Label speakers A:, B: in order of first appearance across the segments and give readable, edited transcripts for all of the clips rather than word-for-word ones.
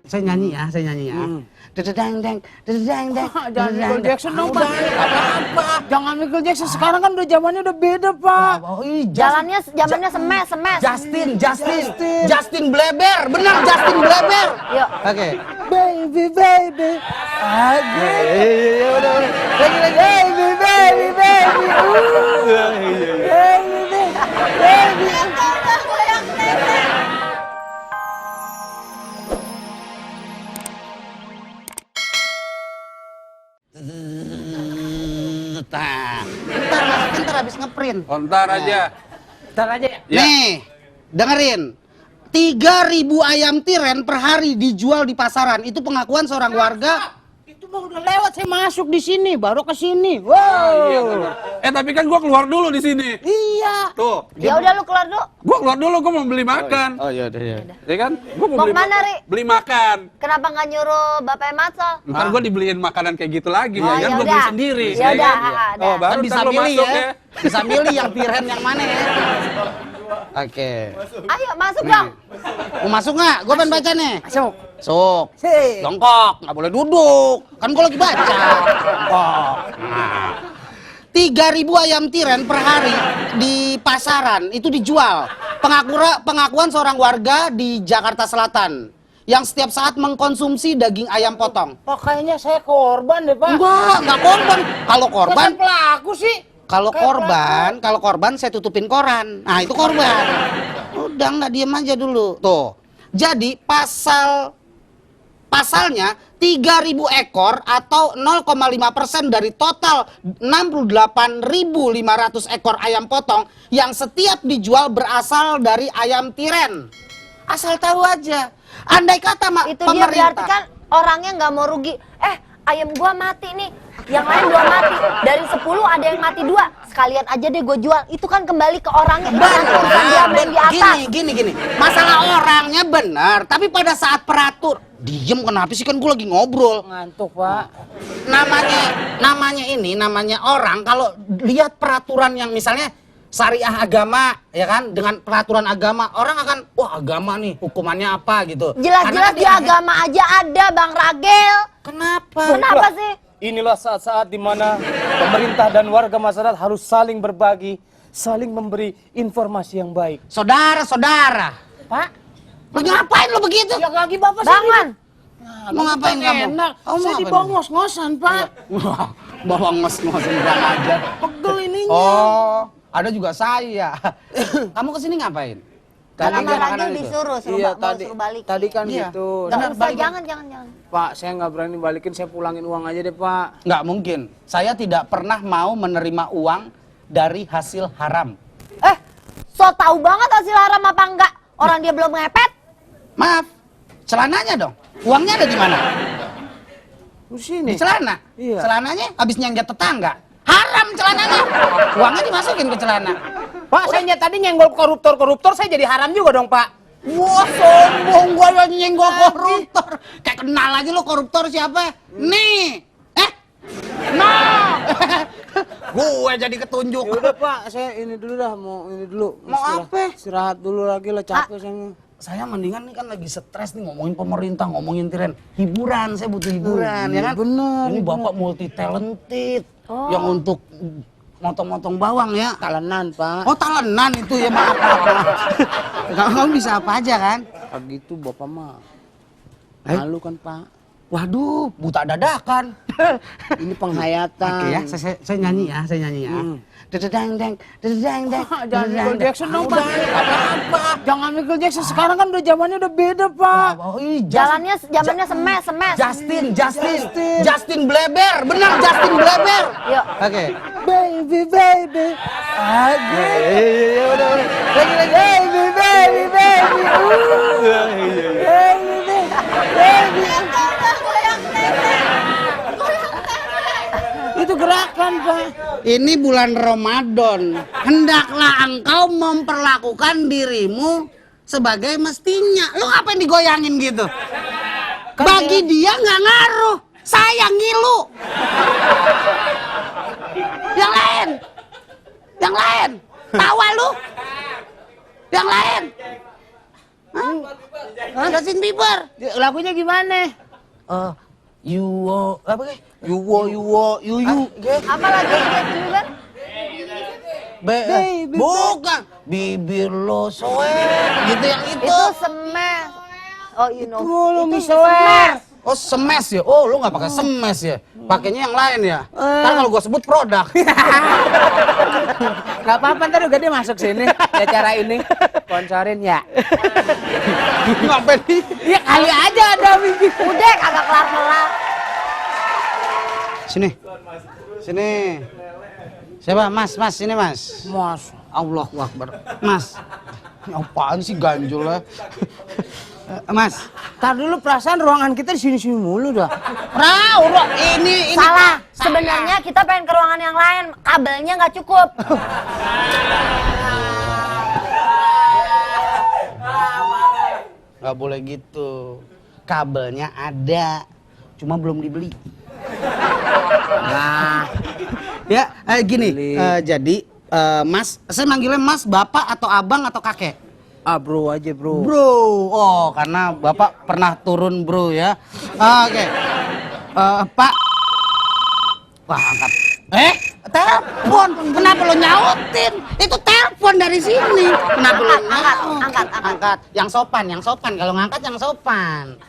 A: Saya nyanyi ya. Dedeng deng.
B: Jangan Michael Jackson dong, Pak. Apa? Jangan Michael Jackson. Sekarang kan udah zamannya udah beda, Pak.
C: Zamannya semes.
A: Justin Bleber. Benar, Justin Bleber.
C: Yuk.
A: Oke.
B: Baby.
A: Udah. Lagi.
B: Baby.
A: Ntar habis ngeprint.
D: Ntar aja.
B: Ntar aja ya.
A: Nih, dengerin. 3.000 ayam tiren per hari dijual di pasaran. Itu pengakuan seorang warga.
B: Itu mah udah lewat, saya masuk di sini, baru ke sini.
D: Iya,
B: Wow.
D: tapi kan gua keluar dulu di sini.
B: Iya.
D: Tuh.
C: Ya udah lu keluar dulu.
D: Gua keluar dulu, gua mau beli makan.
A: Oh iya udah.
D: Ya kan? Gua
C: Mau kemana, Ri?
D: beli makan.
C: Kenapa nggak nyuruh Bapak Matsal?
D: Ntar gua dibeliin makanan kayak gitu lagi,
C: Oh,
D: kan
C: ya
D: gua
C: udah.
D: beli sendiri.
C: Ya udah,
D: kan?
C: ada.
D: Oh, baru
A: Kan bisa
D: ntar lu
A: milih
D: masuk
A: ya. Bisa milih yang tiren yang mana ya. Oke.
C: Ayo masuk dong.
A: Mau masuk nggak? Gue pengen baca nih.
B: Masuk.
A: Masuk.
B: Sih.
A: Jongkok, nggak boleh duduk. Kan gue lagi baca. Jongkok. Nah. 3.000 ayam tiren per hari di pasaran itu dijual. Pengakuan seorang warga di Jakarta Selatan yang setiap saat mengkonsumsi daging ayam potong.
B: Pak, kayaknya saya korban deh, Pak.
A: Enggak korban. Kalau korban,
B: Saya pelaku sih.
A: kalau korban saya tutupin koran. Nah, itu korban. Udah nggak diem aja dulu. Tuh. Jadi pasalnya 3.000 ekor atau 0,5% dari total 68.500 ekor ayam potong yang setiap dijual berasal dari ayam tiren. Asal tahu aja. Andai kata
C: Itu dia berarti kan orangnya nggak mau rugi. Ayam gua mati nih, yang lain 2 mati. Dari 10 ada yang mati 2. Sekalian aja deh gue jual. Itu kan kembali ke orangnya. Bukan dia main di atas.
A: Gini. Masalah orangnya benar, tapi pada saat peratur, diem kenapa sih, kan gue lagi ngobrol.
B: Ngantuk, Pak.
A: Namanya orang kalau lihat peraturan yang misalnya syariah agama, ya kan, dengan peraturan agama, orang akan, wah agama nih, hukumannya apa gitu.
C: Jelas-jelas di agama aja ada, Bang Ragel. Kenapa sih?
E: Inilah saat-saat di mana pemerintah dan warga masyarakat harus saling berbagi, saling memberi informasi yang baik.
A: Saudara.
B: Pak,
A: Lu ngapain lu begitu?
B: ya lagi Bapak
C: Bangun.
A: Mau ngapain kamu?
B: Enak.
A: Oh, mau
B: Saya
A: ngapain?
B: dibawa ngos-ngosan, Pak.
A: Wah, bawa ngos-ngosin kurang aja.
B: Pegel ininya.
A: Oh, ada juga saya. Kamu kesini ngapain?
C: Karena
B: Tadi kan-
C: Ragel disuruh,
E: Iya,
C: mau suruh balik.
E: tadi kan
A: Iya.
E: gitu.
C: Nggak usah,
A: balik.
C: jangan.
E: Pak, saya nggak berani balikin, saya pulangin uang aja deh, Pak.
A: Nggak mungkin. Saya tidak pernah mau menerima uang dari hasil haram.
C: So tahu banget hasil haram apa enggak? Orang dia belum ngepet.
A: Maaf, celananya dong. Uangnya ada di mana?
E: Di sini.
A: Di celana.
E: Iya.
A: Celananya habis nyengget tetangga. Haram celananya. Uangnya dimasukin ke celana.
B: Pak, saya tadi nyenggol koruptor, saya jadi haram juga dong, Pak.
A: Wah, sombong gua yang nyenggol koruptor. Kayak kenal aja lo koruptor siapa? Nih. Nah. Gue jadi ketunjuk.
E: Ya udah, Pak, saya ini dulu dah, mau ini dulu.
A: Mau apa?
E: Istirahat dulu lagi lah, capek saya.
A: Saya mendingan nih kan lagi stres nih ngomongin pemerintah, ngomongin tiren. Hiburan, saya butuh hiburan, ya kan?
E: Bener.
A: Ini Bapak multi talented. Yang untuk motong-motong bawang ya.
E: Talenan, Pak.
A: Oh, talenan itu ya, maaf. Kamu bisa apa aja kan?
E: Pak gitu, Bapak mah. Malu kan, Pak.
A: Waduh, buta dadakan.
E: Ini penghayatan.
A: Oke ya, saya nyanyi ya. Dedeng deng.
B: Jangan Michael Jackson dong, Pak. Apa? Jangan Michael Jackson. Sekarang kan udah zamannya udah beda, Pak.
A: Oh,
C: Zamannya semes.
A: Justin Bleber. Benar, Justin Bleber.
C: Yuk.
A: Oke.
B: Baby.
A: Udah. Lagi.
B: Itu gerakan, Pak.
A: Ini bulan Ramadan. Hendaklah engkau memperlakukan dirimu sebagai mestinya. Lu ngapain digoyangin gitu? Bagi dia nggak ngaruh. Saya ngilu. Yang lain. Tawa lu? Yang lain. Justin Bieber.
B: Lagunya gimana?
A: You apa ke? You
C: Apa lagi Justin Bieber?
B: Baby,
A: bukan bibir lo soek gitu yang itu.
C: Itu smash. Oh, you know.
B: Mulu
C: Itu
B: misower.
A: Oh smash ya. Oh lu nggak pakai smash ya. Pakainya yang lain ya. Kan kalau gua sebut produk.
B: Gak apa-apa, ntar juga dia masuk sini. Ya cara ini. Sponsorin ya.
A: Ngapain nih?
B: Ya kali aja ada bikin.
C: Udah kagak kelar-kelar.
A: Sini. Sini. Siapa? Mas, sini Mas.
B: Mas.
A: Allahu Akbar. Mas. Ini apaan sih ganjol ya? Mas.
B: Tar dulu perasaan ruangan kita di sini mulu dah.
A: Ini
C: Salah. Sebenarnya kita pengen ke ruangan yang lain. Kabelnya nggak cukup.
A: Nggak boleh gitu. Kabelnya ada, cuma belum dibeli. Nah, ya gini. Jadi Mas, saya manggilnya Mas, Bapak atau Abang atau Kakek?
B: Bro aja bro.
A: Bro, oh karena Bapak pernah turun bro ya. Oke. Pak. Wah angkat. Telepon. Kenapa lo nyautin? Itu telepon dari sini. Kenapa lo nyaut?
C: Angkat.
A: Yang sopan. Kalau ngangkat yang sopan.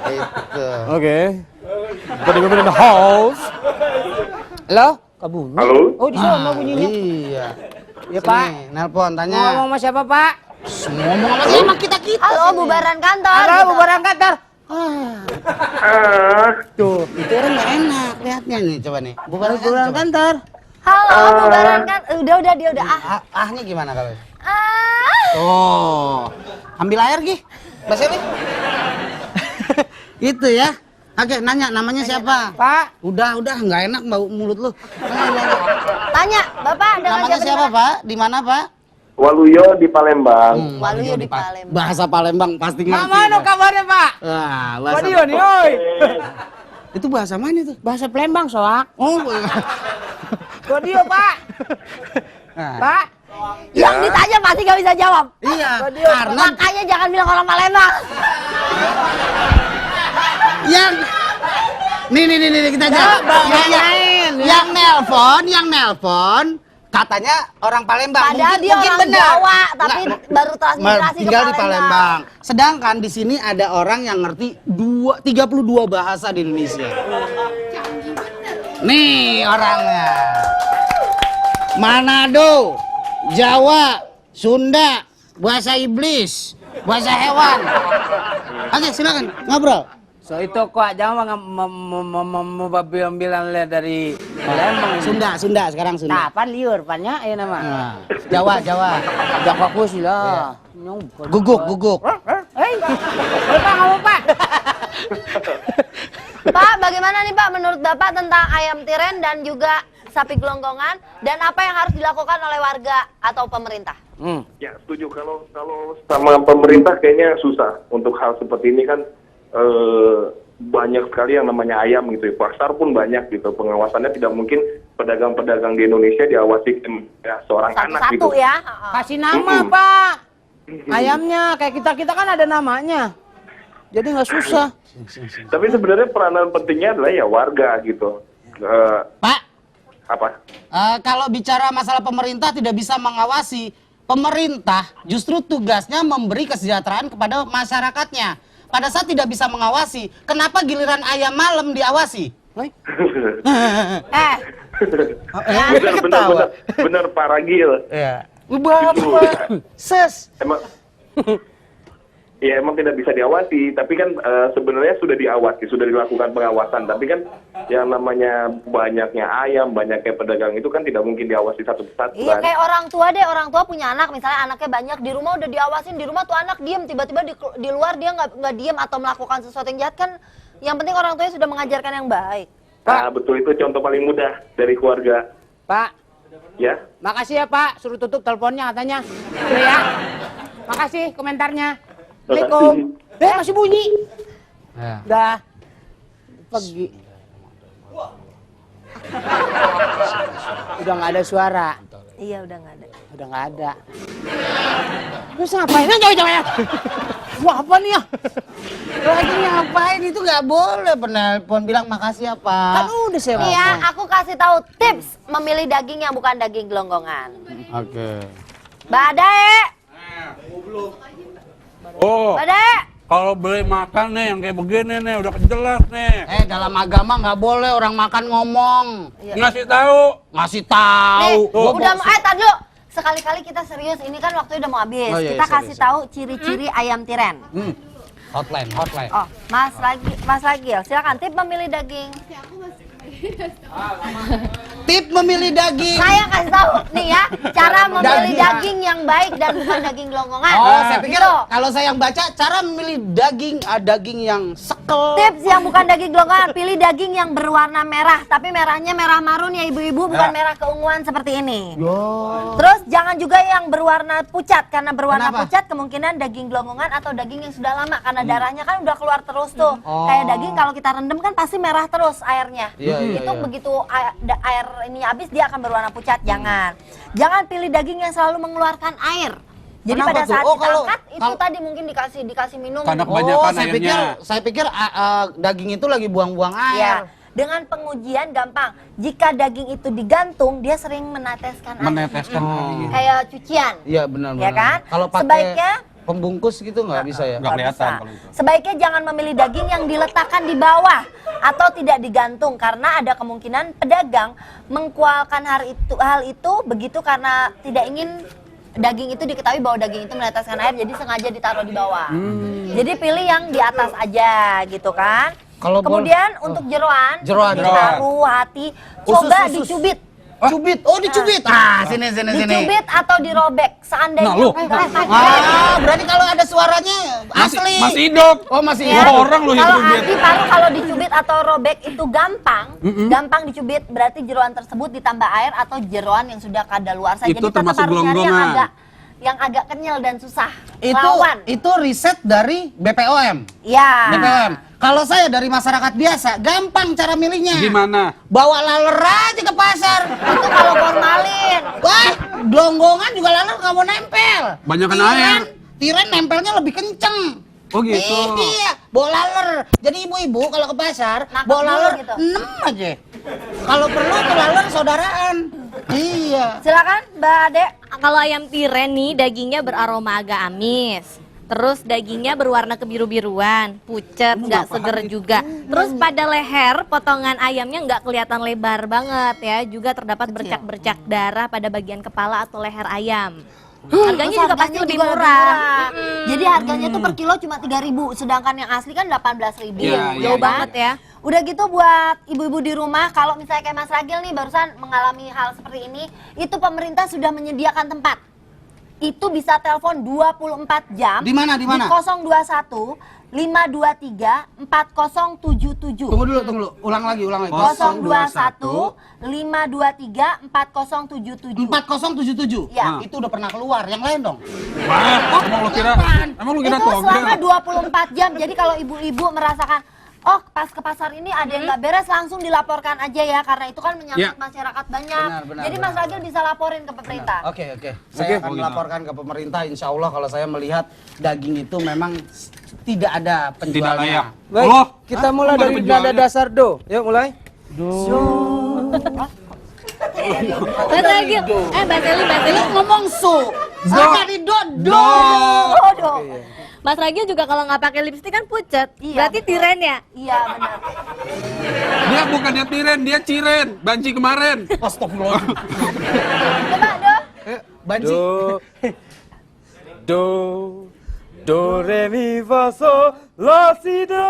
A: Itu.
E: Oke. Good evening in the house.
B: Halo? Kabunyi.
F: Halo?
B: Oh di sana bunyinya.
A: Iya.
B: Ya
A: Sini,
B: Pak.
A: nelpon
B: Mau
A: tanya.
B: ngomong sama siapa Pak?
A: Ngomong sama siapa kita?
C: Halo, bubaran kantor.
B: Halo,
C: gitu.
B: bubaran kantor.
A: Tuh, itu orang nggak enak lihatnya nih, coba nih.
B: Bubaran
A: coba.
B: kantor.
C: Halo, bubaran kan. Udah dia udah.
A: Ahnya gimana kalau?
C: Ah.
A: Oh, ambil air Gi. Bahasa ini. Itu ya. Oke, nanya namanya siapa?
B: Pak.
A: Udah, nggak enak bau mulut lu.
C: Tanya, Bapak ada
A: Namanya
C: ngajak
A: siapa, Pak? Di mana, Pak?
F: Waluyo di Palembang.
C: Waluyo di Palembang.
A: Bahasa Palembang pasti ngerti.
B: Mana kabarnya Pak?
A: Wah, bahasa.
B: Wadio nih, oi.
A: Itu bahasa mana itu?
B: Bahasa Palembang soak.
A: Oh.
B: Wadio Pak.
A: Nah,
B: Pak.
C: Yang ditanya pasti gak bisa jawab.
A: iya,
B: Wadio,
A: karena
C: Makanya jangan bilang orang Palembang.
A: yang nih kita aja. Yang nelpon katanya orang Palembang.
C: Padahal dia
A: mungkin
C: orang
A: benar.
C: Jawa, tapi
A: Nggak,
C: baru transmigrasi ke
A: tinggal di
C: Palembang.
A: Palembang. Sedangkan di sini ada orang yang ngerti 32 bahasa di Indonesia. Nih orangnya. Manado, Jawa, Sunda, bahasa iblis, bahasa hewan. Oke, silakan ngobrol.
B: So itu kok jangan bilang dari Palembang.
A: Sunda sekarang Sunda.
B: Nah, pan liur, pannya ya nama.
A: Nah, Jawa.
B: Jawa ku sih lah.
A: Guguk.
B: Hei, Pak ngomong Pak.
C: Pak, bagaimana nih Pak menurut Bapak tentang ayam tiren dan juga sapi gelonggongan dan apa yang harus dilakukan oleh warga atau pemerintah?
F: Ya setuju kalau sama pemerintah kayaknya susah untuk hal seperti ini kan banyak sekali yang namanya ayam gitu ya. Pasar pun banyak gitu. Pengawasannya tidak mungkin pedagang-pedagang di Indonesia diawasi ya, seorang anak gitu.
C: Satu-satu ya.
B: Kasih nama Pak. Ayamnya kayak kita kan ada namanya. Jadi nggak susah.
F: Tapi sebenarnya peranan pentingnya adalah ya warga gitu.
A: Pak,
F: Apa?
A: kalau bicara masalah pemerintah tidak bisa mengawasi, pemerintah justru tugasnya memberi kesejahteraan kepada masyarakatnya. Pada saat tidak bisa mengawasi, kenapa giliran ayam malam diawasi?
F: Benar Pak Ragil.
A: Ya.
B: Bapak, ses.
F: Emang tidak bisa diawasi, tapi kan sebenarnya sudah diawasi, sudah dilakukan pengawasan. Tapi kan yang namanya banyaknya ayam, banyaknya pedagang itu kan tidak mungkin diawasi satu persatu.
C: Iya
F: kan?
C: kayak orang tua deh, orang tua punya anak, misalnya anaknya banyak di rumah udah diawasin, di rumah tuh anak diem, tiba-tiba di luar dia nggak diem atau melakukan sesuatu yang jahat kan. Yang penting orang tuanya sudah mengajarkan yang baik.
F: Nah, betul itu contoh paling mudah dari keluarga.
B: Pak,
F: Ya,
B: makasih ya Pak. Suruh tutup teleponnya katanya. Udah ya. Makasih komentarnya. Assalamualaikum. Masih bunyi.
A: Ya.
B: Dah. Pergi. Udah nggak ada suara.
C: Iya udah nggak ada.
B: Udah nggak ada. Terus ngapain? Coba ya. Wah, apa nih ya?
A: Lagi ngapain itu nggak boleh penelpon bilang makasih
B: Kan
A: apa.
B: udah saya ngomong.
C: Iya, aku kasih tahu tips memilih daging yang bukan daging gelonggongan.
A: Oke.
C: Bade,
D: Oh,
C: Bade.
D: kalau beli makan nih yang kayak begini nih udah jelas nih.
A: Dalam agama nggak boleh orang makan ngomong.
D: Ngasih tahu.
A: Ngasih tahu.
C: Nih, udah mau tar dulu. Sekali-kali kita serius, ini kan waktu udah mau habis.
A: Oh, iya,
C: Kita
A: serius,
C: kasih tahu ciri-ciri ayam tiren.
A: Hotline.
C: Oh, Mas Ragil, silakan tip memilih daging.
A: Tip memilih daging.
C: Saya kasih tahu nih ya, cara memilih
A: Daging.
C: daging yang baik dan bukan daging gelonggongan.
A: Oh, saya pikir
C: Gitu.
A: kalau saya yang baca cara memilih daging, daging yang sekel.
C: Tips yang bukan daging gelonggongan, pilih daging yang berwarna merah, tapi merahnya merah marun ya ibu-ibu, bukan merah keunguan seperti ini. Terus jangan juga yang berwarna pucat, karena berwarna
A: Kenapa?
C: pucat kemungkinan daging gelonggongan atau daging yang sudah lama, karena darahnya kan udah keluar terus tuh. Kayak daging kalau kita rendam kan pasti merah terus airnya.
A: Iya,
C: Itu begitu air ininya habis dia akan berwarna pucat. Jangan pilih daging yang selalu mengeluarkan air. Jadi
A: Kenapa
C: pada
A: tuh?
C: saat
A: Oh,
C: kita
A: kalau-
C: angkat itu
A: kalau-
C: tadi mungkin dikasih minum.
D: Karena kebanyakan airnya.
A: saya pikir daging itu lagi buang-buang air.
C: Ya, dengan pengujian gampang. Jika daging itu digantung, dia sering meneteskan air.
D: Meneteskan air.
C: Kayak cucian.
A: Iya benar.
C: Ya kan?
A: Kalau pakai
C: Sebaiknya
A: pembungkus gitu nggak bisa ya?
D: Nggak kelihatan
C: bisa.
D: kalau itu.
C: Sebaiknya jangan memilih daging yang diletakkan di bawah atau tidak digantung karena ada kemungkinan pedagang mengkualkan hal itu begitu karena tidak ingin daging itu diketahui bahwa daging itu meneteskan air, jadi sengaja ditaruh di bawah. Jadi pilih yang di atas aja gitu kan.
A: Kalau
C: Kemudian untuk jeroan,
A: Jeroan.
C: paru, hati,
A: Usus,
C: coba
A: usus.
C: dicubit.
A: Cubit. Oh, dicubit. Sini.
C: Dicubit atau dirobek seandainya
D: Nah, lu.
C: nggak pakai.
A: Berarti kalau ada suaranya asli.
D: Masih hidup.
A: Oh, masih
C: Ya,
A: hidup.
D: orang lu
C: kalau
D: hidupin.
C: hati paru kalau dicubit atau robek itu gampang dicubit, berarti jeroan tersebut ditambah air atau jeroan yang sudah kadaluarsa.
D: Itu
C: Jadi tetap
D: termasuk
C: harus nyari
D: gelonggongan.
C: yang agak kenyal dan susah
A: Itu
C: lawan.
A: itu riset dari BPOM.
C: Ya.
A: BPOM. Kalau saya dari masyarakat biasa, gampang cara milihnya.
D: Gimana?
A: Bawa laler aja ke pasar.
C: Itu kalau formalin.
A: Wah, gelonggongan juga laler nggak mau nempel.
D: Banyakan
A: Tiren-
D: air.
A: Tiren nempelnya lebih kenceng.
D: Oh gitu.
A: Iya, bawa laler. Jadi ibu-ibu kalau ke pasar,
C: Nangkep
A: bawa
C: dulu
A: laler
C: gitu.
A: 6 aja. Kalau perlu tuh laler saudaraan. Iya.
C: Silakan Mbak Ade.
G: Kalau ayam tiren nih dagingnya beraroma agak amis. Terus dagingnya berwarna kebiru-biruan, pucet, nggak seger juga. Terus pada leher potongan ayamnya nggak kelihatan lebar banget ya. Juga terdapat bercak-bercak darah pada bagian kepala atau leher ayam. Harganya
C: Terus
G: juga pasti
C: harganya
G: lebih
C: juga
G: murah.
C: Jadi harganya tuh per kilo cuma 3.000, sedangkan yang asli kan 18.000.
D: Iya,
G: Jauh banget ya.
C: Udah gitu buat ibu-ibu di rumah, kalau misalnya kayak Mas Ragil nih barusan mengalami hal seperti ini, itu pemerintah sudah menyediakan tempat. Itu bisa telepon 24 jam.
A: Di mana?
C: Di 021 523 4077.
A: Tunggu dulu. Ulang lagi.
C: 021 523 4077.
A: 4077.
C: Ya.
A: Itu udah pernah keluar. Yang lain dong.
D: Wah, emang lu kira
C: Itu
D: toge?
C: selama 24 jam. Jadi kalau ibu-ibu merasakan oh pas ke pasar ini ada yang nggak beres, langsung dilaporkan aja ya, karena itu kan menyangkut
D: Ya.
C: masyarakat banyak.
A: Benar,
C: Jadi Mas Ragil bisa laporin ke pemerintah.
A: Oke. Saya akan melaporkan ke pemerintah. Insya Allah kalau saya melihat daging itu memang tidak ada
D: Tidak
A: penjualnya.
D: layak.
E: Baik,
D: Oh,
E: kita mulai
D: kok
E: dari
D: baru
E: nada
D: penjualnya?
E: dasar do. Yuk mulai.
G: Mas Ragil, Mbak Seli,
A: Ngomong su. Tadi do.
C: Oh, dong.
G: Mas Ragil juga kalau nggak pakai lipstik kan pucet.
C: Iya,
G: Berarti
C: betul.
G: tiren ya?
C: Iya benar.
D: Dia bukannya tiren, dia ciren. Banci kemarin.
A: Astagfirullah.
C: Coba dong.
A: Banci.
E: Do re mi fa sol la si do.